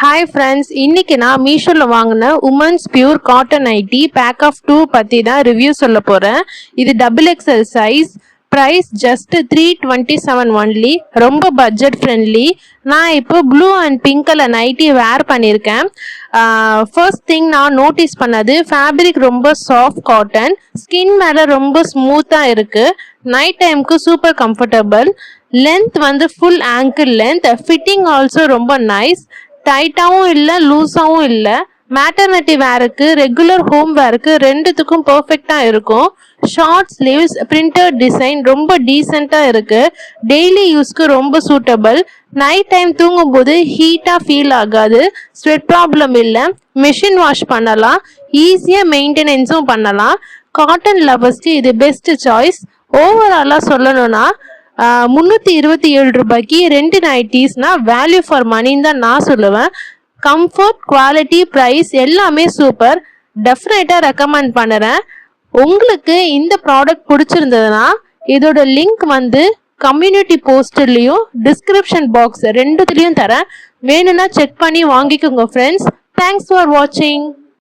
Hi friends, இன்னைக்கு நான் மீஷோவில் வாங்கின women's pure cotton nighty pack of 2 பற்றி தான் ரிவ்யூ சொல்ல போகிறேன். இது XXL size. Price just 327 only. ரொம்ப பட்ஜெட் ஃப்ரெண்ட்லி. நான் இப்போ blue and pink colour nighty wear பண்ணியிருக்கேன். ஃபர்ஸ்ட் திங் நான் நோட்டீஸ் பண்ணது, ஃபேப்ரிக் ரொம்ப சாஃப்ட் காட்டன், ஸ்கின் மேலே ரொம்ப ஸ்மூத்தாக இருக்குது. நைட் டைமுக்கு சூப்பர் கம்ஃபர்டபுள். லென்த் வந்து full ankle length. Fitting also ரொம்ப நைஸ். டைட்டாகவும் இல்லை, லூஸாகவும் இல்லை. மேட்டர்னிட்டி வேருக்கு, ரெகுலர் ஹோம் வேருக்கு ரெண்டுத்துக்கும் பர்ஃபெக்டாக இருக்கும். ஷார்ட் ஸ்லீவ்ஸ், பிரிண்டட் டிசைன் ரொம்ப டீசெண்டாக இருக்குது. டெய்லி யூஸ்க்கு ரொம்ப சூட்டபிள். நைட் டைம் தூங்கும்போது ஹீட்டாக ஃபீல் ஆகாது. ஸ்வெட் ப்ராப்ளம் இல்லை. மிஷின் வாஷ் பண்ணலாம். ஈஸியாக மெயின்டெனன்ஸும் பண்ணலாம். காட்டன் லவர்ஸ்க்கு இது பெஸ்ட் சாய்ஸ். ஓவராலாக சொல்லணும்னா 327 ரூபாய்க்கு 2 நைட்டிஸ்னா வேல்யூ ஃபார் மணின்னு தான் நான் சொல்லுவேன். கம்ஃபர்ட், குவாலிட்டி, ப்ரைஸ் எல்லாமே சூப்பர். டெஃபினட்டாக ரெக்கமெண்ட் பண்ணுறேன். உங்களுக்கு இந்த ப்ராடக்ட் பிடிச்சிருந்ததுன்னா இதோட லிங்க் வந்து கம்யூனிட்டி போஸ்ட்லேயும் டிஸ்கிரிப்ஷன் பாக்ஸ் ரெண்டுத்துலேயும் தரேன். வேணும்னா செக் பண்ணி வாங்கிக்கோங்க ஃப்ரெண்ட்ஸ். தேங்க்ஸ் ஃபார் வாட்சிங்.